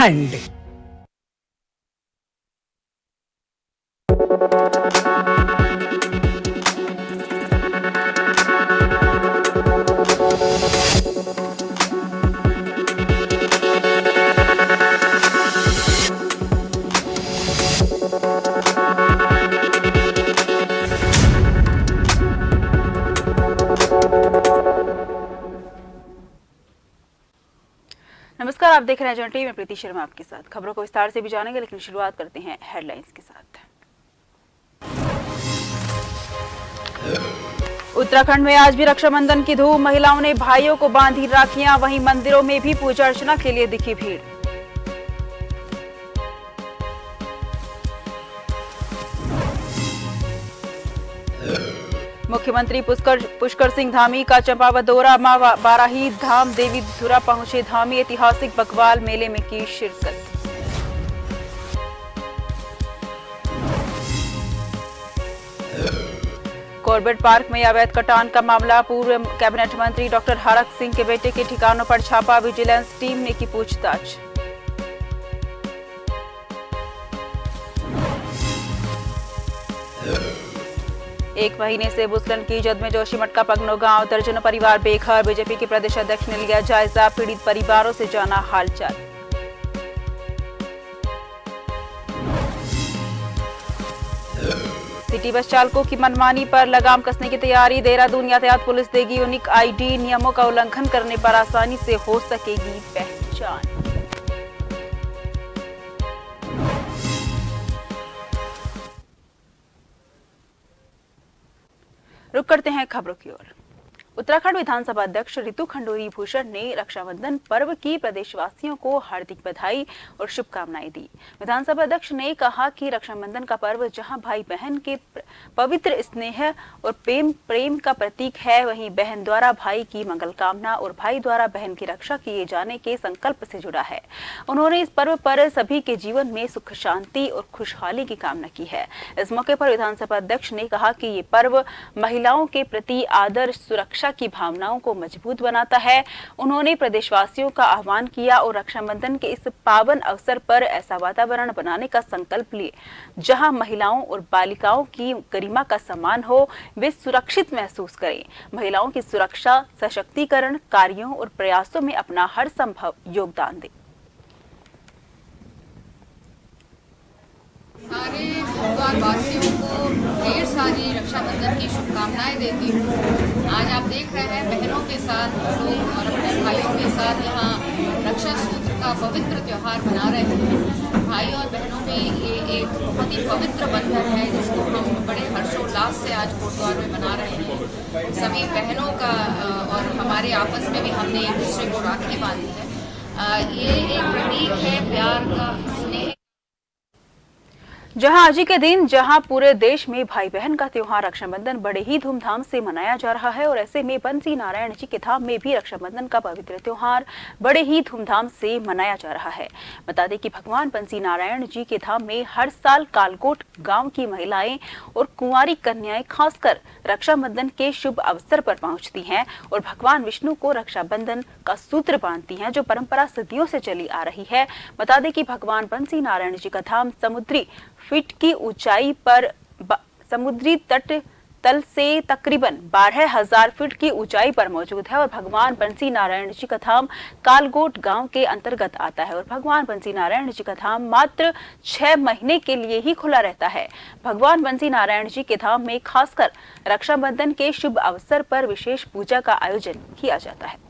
खंड। नमस्कार, आप देख रहे हैं जनटी में प्रीति शर्मा आपके साथ। खबरों को विस्तार से भी जानेंगे, लेकिन शुरुआत करते हैं हेडलाइंस के साथ। उत्तराखंड में आज भी रक्षाबंधन की धूम। महिलाओं ने भाइयों को बांधी राखियां, वहीं मंदिरों में भी पूजा अर्चना के लिए दिखी भीड़। मुख्यमंत्री पुष्कर सिंह धामी का चंपावत दौरा। मां बाराही धाम देवी धुरा पहुंचे धामी। ऐतिहासिक बकवाल मेले में की शिरकत। कॉर्बेट पार्क में अवैध कटान का मामला। पूर्व कैबिनेट मंत्री डॉक्टर हरक सिंह के बेटे के ठिकानों पर छापा। विजिलेंस टीम ने की पूछताछ। एक महीने से भूस्खलन की जद में जोशीमठ का पगनो गांव। दर्जनों परिवार बेघर। बीजेपी के प्रदेश अध्यक्ष ने लिया जायजा। पीड़ित परिवारों से जाना हालचाल। सिटी बस चालकों की मनमानी पर लगाम कसने की तैयारी। देहरादून यातायात पुलिस देगी यूनिक आईडी। नियमों का उल्लंघन करने पर आसानी से हो सकेगी पहचान। रुक करते हैं खबरों की ओर। उत्तराखंड विधानसभा अध्यक्ष रितु खंडूरी भूषण ने रक्षाबंधन पर्व की प्रदेशवासियों को हार्दिक बधाई और शुभकामनाएं दी। विधानसभा अध्यक्ष ने कहा कि रक्षाबंधन का पर्व जहां भाई बहन के पवित्र स्नेह और प्रेम का प्रतीक है, वहीं बहन द्वारा भाई की मंगल कामना और भाई द्वारा बहन की रक्षा किए जाने के संकल्प से जुड़ा है। उन्होंने इस पर्व पर सभी के जीवन में सुख शांति और खुशहाली की कामना की है। इस मौके पर विधानसभा अध्यक्ष ने कहा कि ये पर्व महिलाओं के प्रति आदर, सुरक्षा की भावनाओं को मजबूत बनाता है। उन्होंने प्रदेशवासियों का आह्वान किया और रक्षाबंधन के इस पावन अवसर पर ऐसा वातावरण बनाने का संकल्प लिए जहां महिलाओं और बालिकाओं की गरिमा का सम्मान हो, वे सुरक्षित महसूस करें। महिलाओं की सुरक्षा, सशक्तिकरण कार्यों और प्रयासों में अपना हर संभव योगदान दें। सारे परिवार वासियों को ढेर सारी रक्षाबंधन की शुभकामनाएं देती हूँ। आज आप देख रहे हैं बहनों के साथ लोग और अपने भाइयों के साथ यहाँ रक्षा सूत्र का पवित्र त्योहार मना रहे हैं। भाई और बहनों में ये एक बहुत ही पवित्र बंधन है, जिसको हम बड़े हर्षोल्लास से आज कोटद्वार में मना रहे हैं। सभी बहनों का और हमारे आपस में भी हमने एक दूसरे को राखी बांधी है। ये एक प्रतीक है प्यार का, स्नेह। जहां आज ही के दिन जहां पूरे देश में भाई बहन का त्योहार रक्षाबंधन बड़े ही धूमधाम से मनाया जा रहा है, और ऐसे में बंसी नारायण जी के धाम में भी रक्षाबंधन का पवित्र त्योहार बड़े ही धूमधाम से मनाया जा रहा है। बता दें कि भगवान बंसी नारायण जी के धाम में हर साल कालकोट गांव की महिलाएं और कुंवारी कन्याएं खासकर रक्षाबंधन के शुभ अवसर पर पहुंचती हैं और भगवान विष्णु को रक्षाबंधन का सूत्र बांधती हैं, जो परंपरा सदियों से चली आ रही है। बता दें कि भगवान बंसी नारायण जी का धाम समुद्री फीट की ऊंचाई पर समुद्री तट तल से तकरीबन 12,000 फीट की ऊंचाई पर मौजूद है और भगवान बंसी नारायण जी का धाम कालकोट गांव के अंतर्गत आता है और भगवान बंसी नारायण जी का धाम मात्र 6 महीने के लिए ही खुला रहता है। भगवान बंसी नारायण जी के धाम में खासकर रक्षाबंधन के शुभ अवसर पर विशेष पूजा का आयोजन किया जाता है।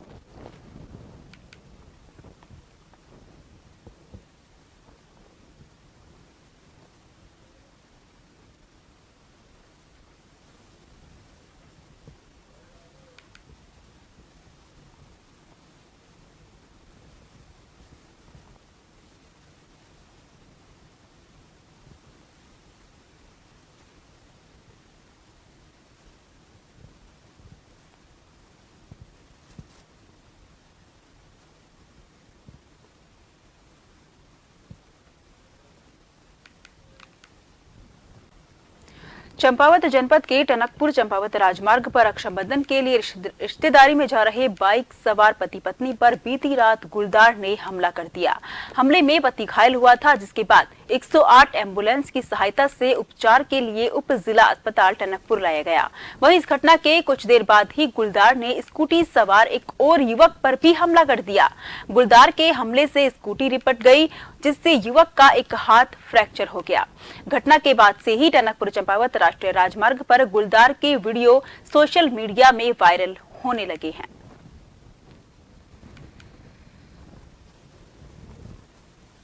चंपावत जनपद के टनकपुर चंपावत राजमार्ग पर रक्षाबंधन के लिए रिश्तेदारी में जा रहे बाइक सवार पति पत्नी पर बीती रात गुलदार ने हमला कर दिया। हमले में पति घायल हुआ था, जिसके बाद 108 एम्बुलेंस की सहायता से उपचार के लिए उप जिला अस्पताल टनकपुर लाया गया। वहीं इस घटना के कुछ देर बाद ही गुलदार ने स्कूटी सवार एक और युवक पर भी हमला कर दिया। गुलदार के हमले से स्कूटी रिपट गई, जिससे युवक का एक हाथ फ्रैक्चर हो गया। घटना के बाद से ही टनकपुर चंपावत राष्ट्रीय राजमार्ग पर गुलदार के वीडियो सोशल मीडिया में वायरल होने लगे हैं।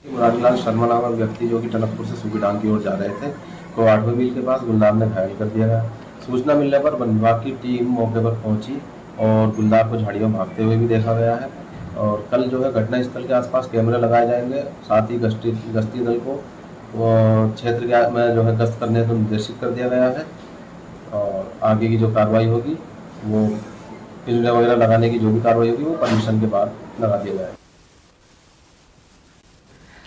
मुरारीलाल शर्मा नामक व्यक्ति जो कि टनकपुर से सुबीडांग की ओर जा रहे थे को 8वें मील के पास गुलदार ने घायल कर दिया गया। सूचना मिलने पर वन विभाग की टीम मौके पर पहुंची और गुलदार को झाड़ियों में भागते हुए भी देखा गया है। और कल जो है घटना स्थल के आसपास कैमरे लगाए जाएंगे, साथ ही गश्ती दल को क्षेत्र में जो है गश्त करने को निर्देशित कर दिया गया है। और आगे की जो कार्रवाई होगी वो पिंजरे वगैरह लगाने की जो भी कार्रवाई होगी वो परमिशन के बाद लगा दिया जाएगा।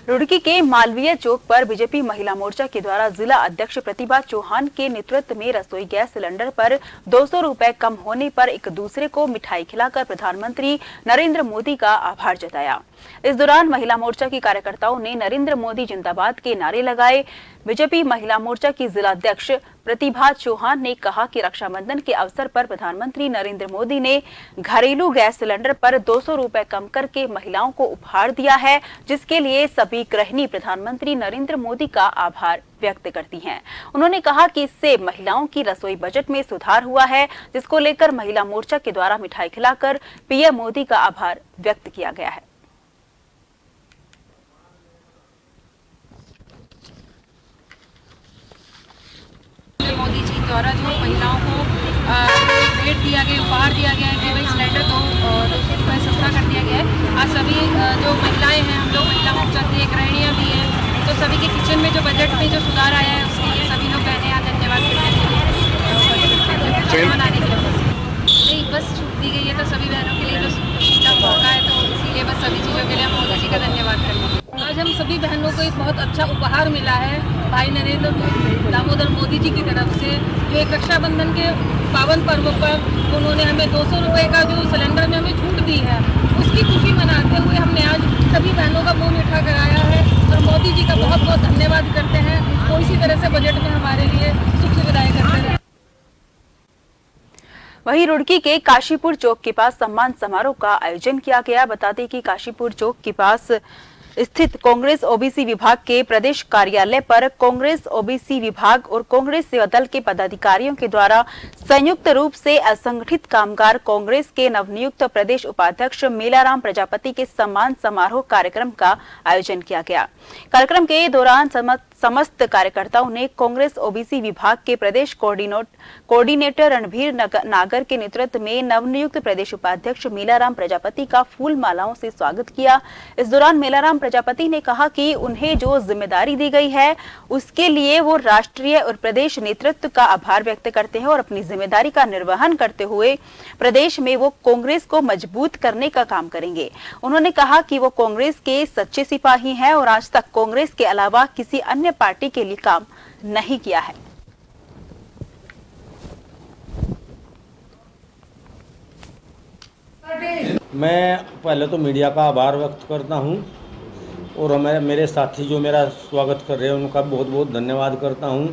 रुड़की के मालवीय चौक पर बीजेपी महिला मोर्चा के द्वारा जिला अध्यक्ष प्रतिभा चौहान के नेतृत्व में रसोई गैस सिलेंडर पर 200 रुपए कम होने पर एक दूसरे को मिठाई खिलाकर प्रधानमंत्री नरेंद्र मोदी का आभार जताया। इस दौरान महिला मोर्चा की कार्यकर्ताओं ने नरेंद्र मोदी जिंदाबाद के नारे लगाए। बीजेपी महिला मोर्चा की जिला अध्यक्ष प्रतिभा चौहान ने कहा कि रक्षाबंधन के अवसर पर प्रधानमंत्री नरेंद्र मोदी ने घरेलू गैस सिलेंडर पर 200 रुपए कम करके महिलाओं को उपहार दिया है, जिसके लिए सभी गृहिणी प्रधानमंत्री नरेंद्र मोदी का आभार व्यक्त करती हैं। उन्होंने कहा कि इससे महिलाओं की रसोई बजट में सुधार हुआ है, जिसको लेकर महिला मोर्चा के द्वारा मिठाई खिलाकर पीएम मोदी का आभार व्यक्त किया गया है। मोदी जी द्वारा जो महिलाओं को भेंट दिया गया, उपहार दिया गया है कि भाई सिलेंडर को 200 रुपये सस्ता कर दिया गया है। आज सभी जो महिलाएं हैं, हम लोग महिला मोर्चा की गृहिणियाँ भी हैं, तो सभी के किचन में जो बजट में जो सुधार आया है उसके लिए सभी लोग बहने यहाँ धन्यवाद करते हैं। मनाने के लिए नहीं बस छूट दी गई है, तो सभी बहनों के लिए जो मौका है, तो इसीलिए बस सभी चीज़ों के लिए हम मोदी जी का धन्यवाद करते हैं। आज हम सभी बहनों को एक बहुत अच्छा उपहार मिला है भाई नरेंद्र दामोदर मोदी जी की तरफ से, जो एक रक्षाबंधन के पावन पर्व पर उन्होंने हमें 200 रुपये का जो सिलेंडर में हमें छूट दी है, उसकी खुशी मनाते हुए हमने आज सभी बहनों का मुंह मीठा कराया है और मोदी जी का बहुत बहुत धन्यवाद करते हैं। वो इसी तरह से बजट में हमारे लिए सुख सुविधाएं करते हैं। वहीं रुड़की के काशीपुर चौक के पास सम्मान समारोह का आयोजन किया गया। बता दें कि काशीपुर चौक के पास स्थित कांग्रेस ओबीसी विभाग के प्रदेश कार्यालय पर कांग्रेस ओबीसी विभाग और कांग्रेस सेवा दल के पदाधिकारियों के द्वारा संयुक्त रूप से असंगठित कामगार कांग्रेस के नवनियुक्त प्रदेश उपाध्यक्ष मेलाराम प्रजापति के सम्मान समारोह कार्यक्रम का आयोजन किया गया। कार्यक्रम के दौरान समस्त कार्यकर्ताओं ने कांग्रेस ओबीसी विभाग के प्रदेश कोऑर्डिनेटर रणबीर नागर के नेतृत्व में नवनियुक्त प्रदेश उपाध्यक्ष मेलाराम प्रजापति का फूल मालाओं से स्वागत किया। इस दौरान मेलाराम प्रजापति ने कहा कि उन्हें जो जिम्मेदारी दी गई है उसके लिए वो राष्ट्रीय और प्रदेश नेतृत्व का आभार व्यक्त करते हैं और अपनी जिम्मेदारी का निर्वहन करते हुए प्रदेश में वो कांग्रेस को मजबूत करने का काम करेंगे। उन्होंने कहा कि वो कांग्रेस के सच्चे सिपाही हैं और आज तक कांग्रेस के अलावा किसी अन्य पार्टी के लिए काम नहीं किया है। मैं पहले तो मीडिया का आभार व्यक्त करता हूं और मेरे साथी जो मेरा स्वागत कर रहे हैं उनका बहुत बहुत धन्यवाद करता हूं।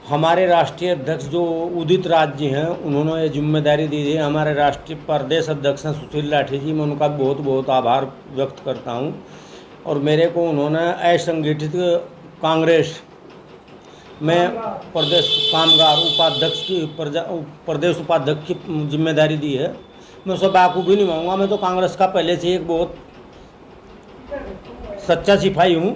हमारे राष्ट्रीय अध्यक्ष जो उदित राज जी हैं, उन्होंने ये जिम्मेदारी दी है। हमारे राष्ट्रीय प्रदेश अध्यक्ष हैं सुशील लाठी जी, मैं उनका बहुत बहुत आभार व्यक्त करता हूं। और मेरे को उन्होंने असंगठित कांग्रेस में प्रदेश कामगार उपाध्यक्ष की प्रदेश उपाध्यक्ष की जिम्मेदारी दी है। मैं उससे बाखूबी नहीं मांगूंगा, मैं तो कांग्रेस का पहले से एक बहुत सच्चा सिपाही हूँ।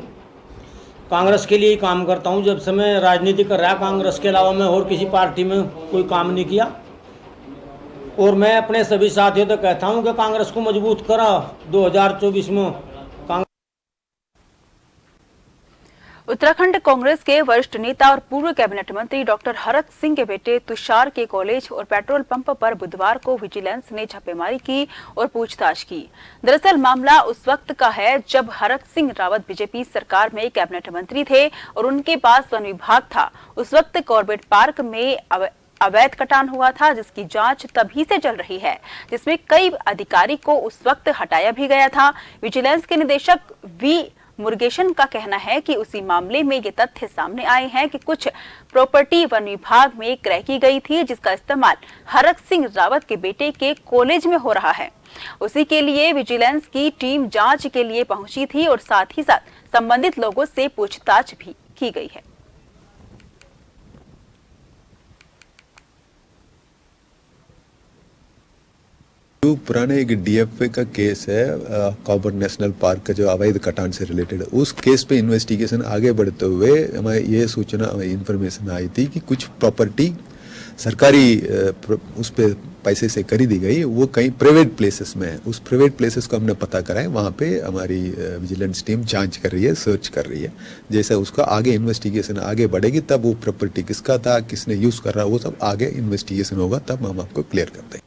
कांग्रेस के लिए ही काम करता हूँ। जब से मैं राजनीति कर रहा, कांग्रेस के अलावा मैं और किसी पार्टी में कोई काम नहीं किया। और मैं अपने सभी साथियों से कहता हूँ कि कांग्रेस को मजबूत करा 2024 में। उत्तराखंड कांग्रेस के वरिष्ठ नेता और पूर्व कैबिनेट मंत्री डॉक्टर हरक सिंह के बेटे तुषार के कॉलेज और पेट्रोल पंप पर बुधवार को विजिलेंस ने छापेमारी की और पूछताछ की। दरअसल मामला उस वक्त का है जब हरक सिंह रावत बीजेपी सरकार में कैबिनेट मंत्री थे और उनके पास वन विभाग था। उस वक्त कॉर्बेट पार्क में अवैध कटान हुआ था, जिसकी जांच तभी से चल रही है, जिसमें कई अधिकारी को उस वक्त हटाया भी गया था। विजिलेंस के निदेशक वी मुरुगेशन का कहना है कि उसी मामले में ये तथ्य सामने आए हैं कि कुछ प्रॉपर्टी वन विभाग में क्रय की गई थी, जिसका इस्तेमाल हरक सिंह रावत के बेटे के कॉलेज में हो रहा है। उसी के लिए विजिलेंस की टीम जांच के लिए पहुंची थी और साथ ही साथ संबंधित लोगों से पूछताछ भी की गई है। जो पुराने एक डीएफए का केस है कॉबर नेशनल पार्क का जो अवैध कटान से रिलेटेड, उस केस पे इन्वेस्टिगेशन आगे बढ़ते हुए हमें ये सूचना इन्फॉर्मेशन आई थी कि कुछ प्रॉपर्टी सरकारी उस पे पैसे से खरीदी गई, वो कहीं प्राइवेट प्लेसेस में है। उस प्राइवेट प्लेसेस को हमने पता करा है, वहाँ पे हमारी विजिलेंस टीम जांच कर रही है, सर्च कर रही है। जैसे उसका आगे इन्वेस्टिगेशन आगे बढ़ेगी तब वो प्रॉपर्टी किसका था, किसने यूज कर रहा, वो सब आगे इन्वेस्टिगेशन होगा तब हम आपको क्लियर कर देंगे।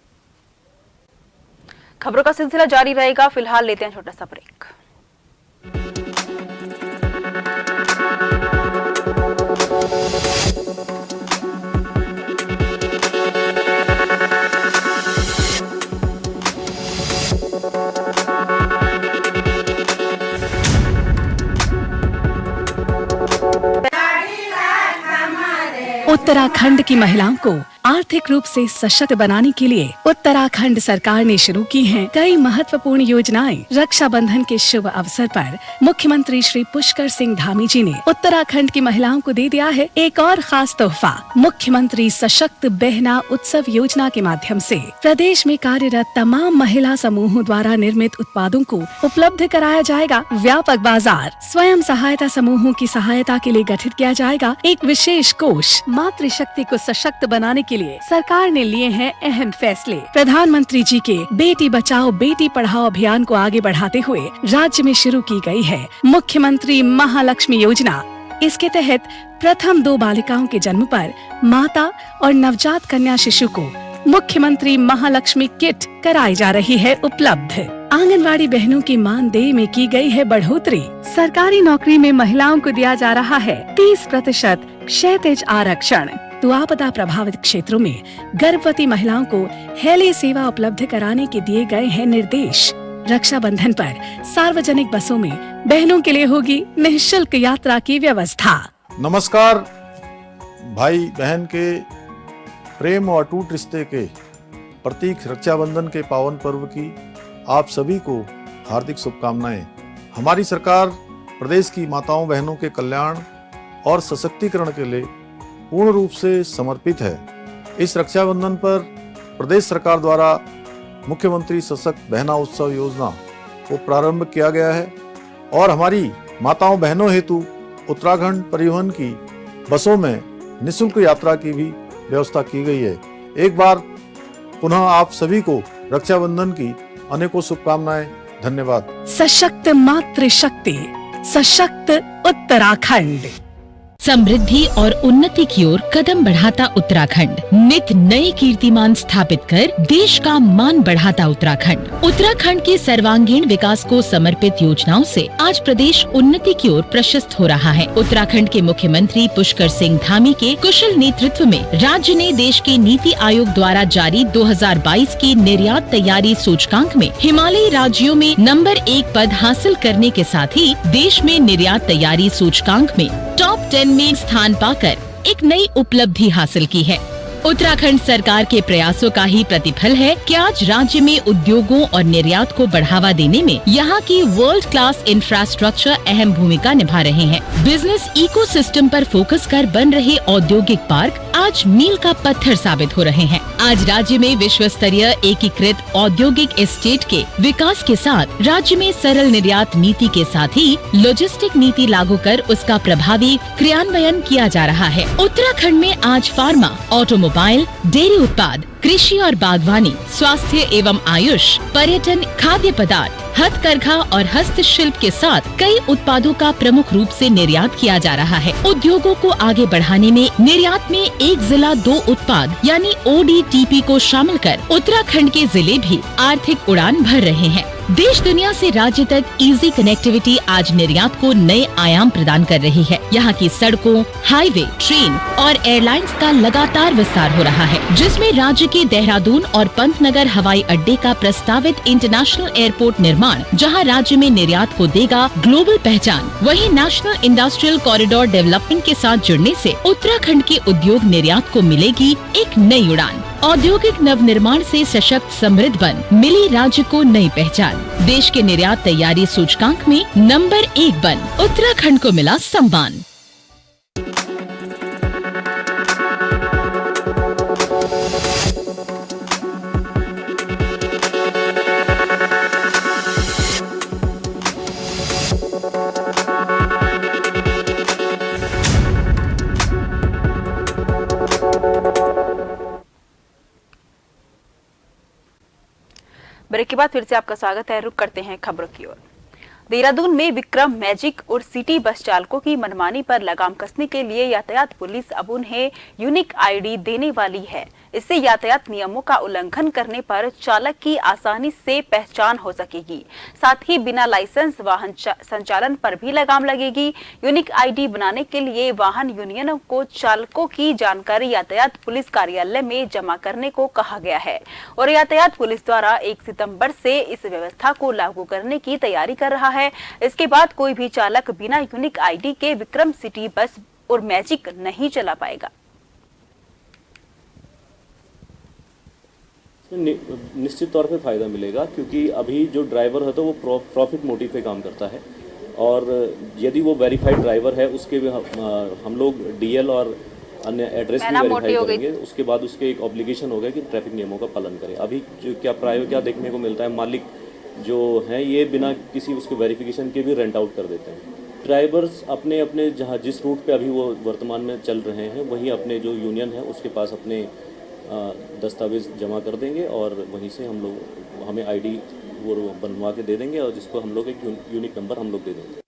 खबरों का सिलसिला जारी रहेगा, फिलहाल लेते हैं छोटा सा ब्रेक। उत्तराखंड की महिलाओं को आर्थिक रूप से सशक्त बनाने के लिए उत्तराखंड सरकार ने शुरू की हैं कई महत्वपूर्ण योजनाएं। रक्षाबंधन के शुभ अवसर पर मुख्यमंत्री श्री पुष्कर सिंह धामी जी ने उत्तराखंड की महिलाओं को दे दिया है एक और खास तोहफा। मुख्यमंत्री सशक्त बहना उत्सव योजना के माध्यम से प्रदेश में कार्यरत तमाम महिला समूहों द्वारा निर्मित उत्पादों को उपलब्ध कराया जाएगा व्यापक बाजार। स्वयं सहायता समूहों की सहायता के लिए गठित किया जाएगा एक विशेष कोष। मातृशक्ति को सशक्त बनाने के लिए सरकार ने लिए हैं अहम फैसले। प्रधानमंत्री जी के बेटी बचाओ बेटी पढ़ाओ अभियान को आगे बढ़ाते हुए राज्य में शुरू की गई है मुख्यमंत्री महालक्ष्मी योजना। इसके तहत प्रथम 2 बालिकाओं के जन्म पर माता और नवजात कन्या शिशु को मुख्यमंत्री महालक्ष्मी किट कराई जा रही है उपलब्ध। आंगनवाड़ी बहनों की मानदेय में की गई है बढ़ोतरी। सरकारी नौकरी में महिलाओं को दिया जा रहा है 30% क्षैतिज आरक्षण। तो आपदा प्रभावित क्षेत्रों में गर्भवती महिलाओं को हेली सेवा उपलब्ध कराने के दिए गए हैं निर्देश। रक्षाबंधन पर सार्वजनिक बसों में बहनों के लिए होगी निःशुल्क यात्रा की व्यवस्था। नमस्कार। भाई बहन के प्रेम और अटूट रिश्ते के प्रतीक रक्षाबंधन के पावन पर्व की आप सभी को हार्दिक शुभकामनाएं। हमारी सरकार प्रदेश की माताओं बहनों के कल्याण और सशक्तिकरण के लिए पूर्ण रूप से समर्पित है। इस रक्षाबंधन पर प्रदेश सरकार द्वारा मुख्यमंत्री सशक्त बहना उत्सव योजना को प्रारंभ किया गया है और हमारी माताओं बहनों हेतु उत्तराखंड परिवहन की बसों में निःशुल्क यात्रा की भी व्यवस्था की गई है। एक बार पुनः आप सभी को रक्षाबंधन की अनेकों शुभकामनाएं। धन्यवाद। सशक्त मातृशक्ति, सशक्त उत्तराखंड। समृद्धि और उन्नति की ओर कदम बढ़ाता उत्तराखंड, नित नए कीर्तिमान स्थापित कर देश का मान बढ़ाता उत्तराखंड। उत्तराखंड के सर्वांगीण विकास को समर्पित योजनाओं से आज प्रदेश उन्नति की ओर प्रशस्त हो रहा है। उत्तराखंड के मुख्यमंत्री पुष्कर सिंह धामी के कुशल नेतृत्व में राज्य ने देश के नीति आयोग द्वारा जारी 2022 की निर्यात तैयारी सूचकांक में हिमालयी राज्यों में नंबर 1 पद हासिल करने के साथ ही देश में निर्यात तैयारी सूचकांक में टॉप 10 में स्थान पाकर एक नई उपलब्धि हासिल की है। उत्तराखंड सरकार के प्रयासों का ही प्रतिफल है कि आज राज्य में उद्योगों और निर्यात को बढ़ावा देने में यहाँ की वर्ल्ड क्लास इंफ्रास्ट्रक्चर अहम भूमिका निभा रहे हैं। बिजनेस इकोसिस्टम पर फोकस कर बन रहे औद्योगिक पार्क आज मील का पत्थर साबित हो रहे हैं। आज राज्य में विश्व स्तरीय एकीकृत औद्योगिक एस्टेट के विकास के साथ राज्य में सरल निर्यात नीति के साथ ही लॉजिस्टिक नीति लागू कर उसका प्रभावी क्रियान्वयन किया जा रहा है। उत्तराखंड में आज फार्मा, ऑटोमोबाइल, डेयरी उत्पाद, कृषि और बागवानी, स्वास्थ्य एवं आयुष, पर्यटन, खाद्य पदार्थ, हथकरघा और हस्तशिल्प के साथ कई उत्पादों का प्रमुख रूप से निर्यात किया जा रहा है। उद्योगों को आगे बढ़ाने में निर्यात में एक जिला दो उत्पाद यानी ODTP को शामिल कर उत्तराखंड के जिले भी आर्थिक उड़ान भर रहे हैं। देश दुनिया से राज्य तक इजी कनेक्टिविटी आज निर्यात को नए आयाम प्रदान कर रही है। यहाँ की सड़कों, हाईवे, ट्रेन और एयरलाइंस का लगातार विस्तार हो रहा है, जिसमें राज्य के देहरादून और पंतनगर हवाई अड्डे का प्रस्तावित इंटरनेशनल एयरपोर्ट निर्माण, जहाँ राज्य में निर्यात को देगा ग्लोबल पहचान। वहीं नेशनल इंडस्ट्रियल कॉरिडोर डेवलपमेंट के साथ जुड़ने से उत्तराखंड के उद्योग निर्यात को मिलेगी एक नई उड़ान। औद्योगिक नवनिर्माण से सशक्त समृद्ध बन मिली राज्य को नई पहचान। देश के निर्यात तैयारी सूचकांक में नंबर 1 बन उत्तराखंड को मिला सम्मान। ब्रेक के बाद फिर से आपका स्वागत है। रुक करते हैं खबरों की ओर। देहरादून में विक्रम मैजिक और सिटी बस चालकों की मनमानी पर लगाम कसने के लिए यातायात पुलिस अब उन्हें यूनिक आईडी देने वाली है। इससे यातायात नियमों का उल्लंघन करने पर चालक की आसानी से पहचान हो सकेगी। साथ ही बिना लाइसेंस वाहन संचालन पर भी लगाम लगेगी। यूनिक आईडी बनाने के लिए वाहन यूनियनों को चालकों की जानकारी यातायात पुलिस कार्यालय में जमा करने को कहा गया है और यातायात पुलिस द्वारा 1 सितंबर से इस व्यवस्था को लागू करने की तैयारी कर रहा है। इसके बाद कोई भी चालक बिना यूनिक आईडी के विक्रम सिटी बस और मैजिक नहीं चला पाएगा। निश्चित तौर पे फ़ायदा मिलेगा, क्योंकि अभी जो ड्राइवर है तो वो प्रॉफिट मोटिव पे काम करता है, और यदि वो वेरीफाइड ड्राइवर है उसके भी हम लोग डीएल और अन्य एड्रेस भी वेरीफाई करेंगे। उसके बाद उसके एक ऑब्लिगेशन होगा कि ट्रैफिक नियमों का पालन करें। अभी जो क्या देखने को मिलता है, मालिक जो हैं ये बिना किसी उसके वेरिफिकेशन के भी रेंट आउट कर देते हैं। ड्राइवर्स अपने अपने जहाँ जिस रूट पे अभी वो वर्तमान में चल रहे हैं वहीं अपने जो यूनियन है उसके पास अपने दस्तावेज जमा कर देंगे और वहीं से हमें आईडी वो बनवा के दे देंगे और जिसको हम लोग एक यूनिक नंबर हम लोग दे देंगे।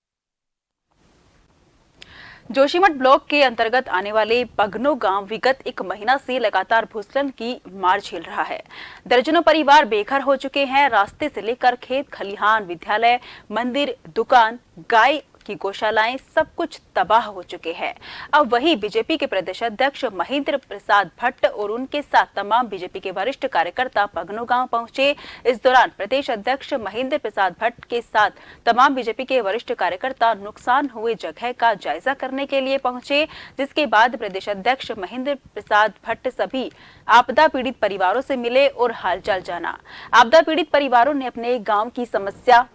जोशीमठ ब्लॉक के अंतर्गत आने वाले पगनो गांव विगत 1 महीना से लगातार भूस्खलन की मार झेल रहा है। दर्जनों परिवार बेघर हो चुके हैं। रास्ते से लेकर खेत खलिहान, विद्यालय, मंदिर, दुकान, गाय की गौशालाएं सब कुछ तबाह हो चुके हैं। अब वही बीजेपी के प्रदेश अध्यक्ष महेंद्र प्रसाद भट्ट और उनके साथ तमाम बीजेपी के वरिष्ठ कार्यकर्ता पगनो गांव पहुंचे। इस दौरान प्रदेश अध्यक्ष महेंद्र प्रसाद भट्ट के साथ तमाम बीजेपी के वरिष्ठ कार्यकर्ता नुकसान हुए जगह का जायजा करने के लिए पहुंचे, जिसके बाद प्रदेश अध्यक्ष महेंद्र प्रसाद भट्ट सभी आपदा पीड़ित परिवारों से मिले और हालचाल जाना। आपदा पीड़ित परिवारों ने अपने गाँव की समस्या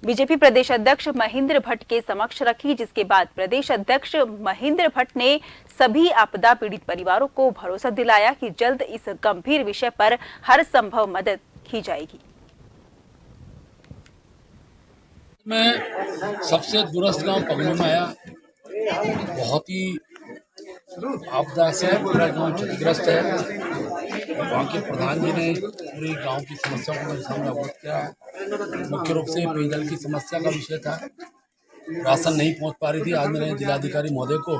बीजेपी प्रदेश अध्यक्ष महेंद्र भट्ट के समक्ष रखी, जिसके बाद प्रदेश अध्यक्ष महेंद्र भट्ट ने सभी आपदा पीड़ित परिवारों को भरोसा दिलाया कि जल्द इस गंभीर विषय पर हर संभव मदद की जाएगी। मैं सबसे दूरस्थ गांव पगनो में आया, बहुत ही आपदा से पूरा गांव क्षतिग्रस्त है। गांव के प्रधान जी ने पूरे गांव की समस्याओं को मेरे सामने अवगत किया है। मुख्य रूप से पेयजल की समस्या का विषय था, राशन नहीं पहुंच पा रही थी। आज मैंने जिलाधिकारी महोदय को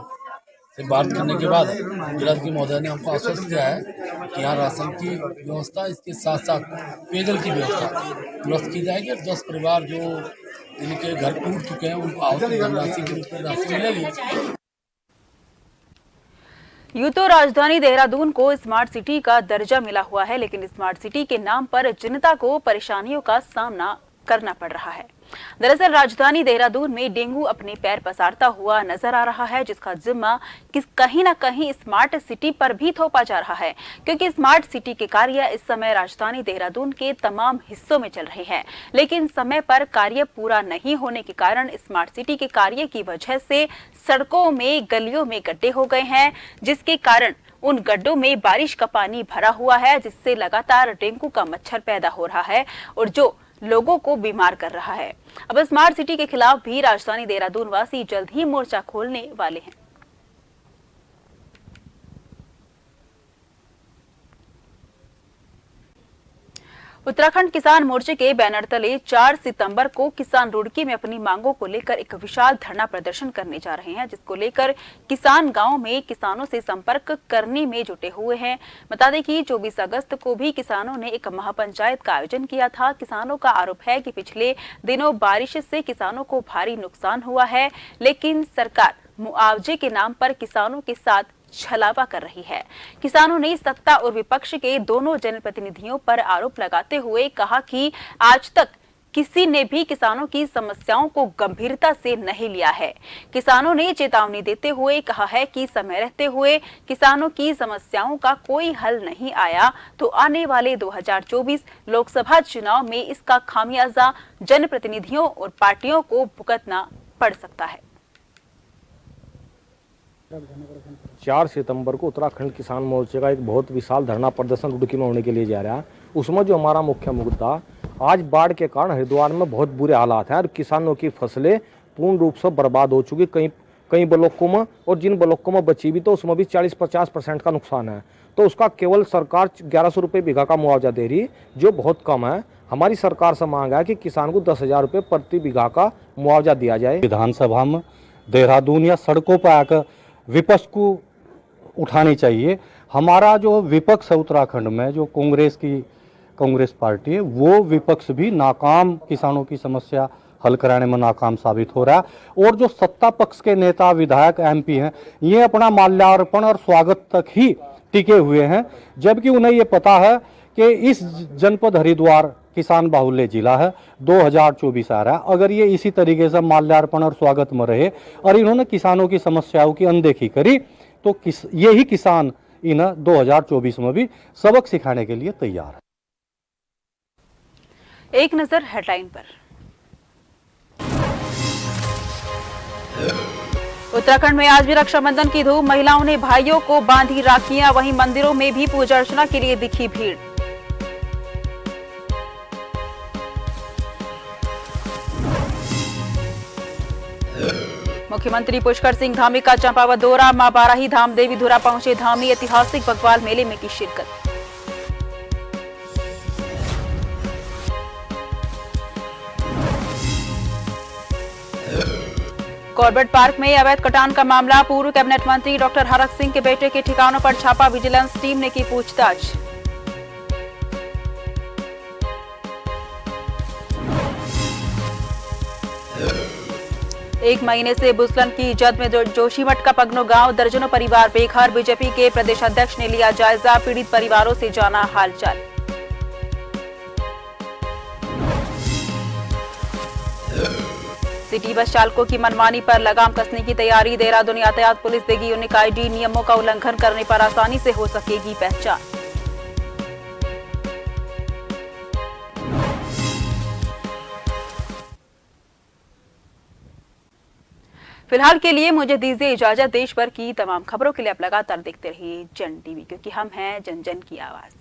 से बात करने के बाद जिलाधिकारी महोदय ने हमको आश्वस्त किया है कि यहाँ राशन की व्यवस्था, इसके साथ साथ पेयजल की व्यवस्था दुरुस्त की जाएगी और 10 परिवार जो जिनके घर टूट चुके हैं उनको आवश्यक धनराशि के रूप में राशि मिलेगी। यूं तो राजधानी देहरादून को स्मार्ट सिटी का दर्जा मिला हुआ है, लेकिन स्मार्ट सिटी के नाम पर जनता को परेशानियों का सामना करना पड़ रहा है। दरअसल राजधानी देहरादून में डेंगू अपने पैर पसारता हुआ नजर आ रहा है, जिसका जिम्मा कहीं न कहीं स्मार्ट सिटी पर भी थोपा जा रहा है, क्योंकि स्मार्ट सिटी के कार्य इस समय राजधानी देहरादून के तमाम हिस्सों में चल रहे हैं, लेकिन समय पर कार्य पूरा नहीं होने के कारण स्मार्ट सिटी के कार्य की वजह से सड़कों में, गलियों में गड्ढे हो गए हैं, जिसके कारण उन गड्ढों में बारिश का पानी भरा हुआ है, जिससे लगातार डेंगू का मच्छर पैदा हो रहा है और जो लोगों को बीमार कर रहा है। अब स्मार्ट सिटी के खिलाफ भी राजधानी देहरादून वासी जल्द ही मोर्चा खोलने वाले हैं। उत्तराखंड किसान मोर्चे के बैनर तले 4 सितंबर को किसान रुड़की में अपनी मांगों को लेकर एक विशाल धरना प्रदर्शन करने जा रहे हैं, जिसको लेकर किसान गांव में किसानों से संपर्क करने में जुटे हुए हैं। बता दें कि 24 अगस्त को भी किसानों ने एक महापंचायत का आयोजन किया था। किसानों का आरोप है कि पिछले दिनों बारिश से किसानों को भारी नुकसान हुआ है, लेकिन सरकार मुआवजे के नाम पर किसानों के साथ छलावा कर रही है। किसानों ने सत्ता और विपक्ष के दोनों जनप्रतिनिधियों पर आरोप लगाते हुए कहा कि आज तक किसी ने भी किसानों की समस्याओं को गंभीरता से नहीं लिया है। किसानों ने चेतावनी देते हुए कहा है कि समय रहते हुए किसानों की समस्याओं का कोई हल नहीं आया तो आने वाले 2024 लोकसभा चुनाव में इसका खामियाजा जनप्रतिनिधियों और पार्टियों को भुगतना पड़ सकता है। 4 सितंबर को उत्तराखंड किसान मोर्चे का एक बहुत विशाल धरना प्रदर्शन रुड़की में होने के लिए जा रहा है। उसमें जो हमारा मुख्य मुद्दा, आज बाढ़ के कारण हरिद्वार में बहुत बुरे हालात हैं और किसानों की फसलें पूर्ण रूप से बर्बाद हो चुकी। कई ब्लॉकों में, और जिन ब्लॉकों में बची भी तो उसमें भी 40-50% का नुकसान है। तो उसका केवल सरकार 1100 रुपये बीघा का मुआवजा दे रही, जो बहुत कम है। हमारी सरकार से मांग है कि किसान को 10,000 रुपये प्रति बीघा का मुआवजा दिया जाए। विधानसभा में, देहरादून या सड़कों पर आकर विपक्ष को उठानी चाहिए। हमारा जो विपक्ष है उत्तराखंड में, जो कांग्रेस पार्टी है, वो विपक्ष भी नाकाम, किसानों की समस्या हल कराने में नाकाम साबित हो रहा है। और जो सत्ता पक्ष के नेता, विधायक, MP हैं, ये अपना माल्यार्पण और स्वागत तक ही टिके हुए हैं, जबकि उन्हें ये पता है कि इस जनपद हरिद्वार किसान बाहुल्य जिला है, 2024 आ रहा है। अगर ये इसी तरीके से माल्यार्पण और स्वागत में रहे और इन्होंने किसानों की समस्याओं की अनदेखी करी तो यही किसान इन्हें 2024 में भी सबक सिखाने के लिए तैयार है। एक नजर हेडलाइन पर। उत्तराखंड में आज भी रक्षाबंधन की धूम। महिलाओं ने भाइयों को बांधी राखियां, वहीं मंदिरों में भी पूजा अर्चना के लिए दिखी भीड़। मुख्यमंत्री पुष्कर सिंह धामी का चंपावत दौरा। मां बाराही धाम देवी धुरा पहुंचे धामी। ऐतिहासिक बकवाल मेले में की शिरकत। कॉर्बेट पार्क में अवैध कटान का मामला। पूर्व कैबिनेट मंत्री डॉक्टर हरक सिंह के बेटे के ठिकानों पर छापा। विजिलेंस टीम ने की पूछताछ। एक महीने से भूस्खलन की जद में जोशीमठ का पगनो गांव, दर्जनों परिवार बेघर। बीजेपी के प्रदेश अध्यक्ष ने लिया जायजा, पीड़ित परिवारों से जाना हालचाल। सिटी बस चालकों की मनमानी पर लगाम कसने की तैयारी। देहरादून यातायात पुलिस देगी यूनिक ID। नियमों का उल्लंघन करने पर आसानी से हो सकेगी पहचान। फिलहाल के लिए मुझे दीजिए इजाजत। देश भर की तमाम खबरों के लिए आप लगातार देखते रहिए जन टीवी, क्योंकि हम हैं जन जन की आवाज।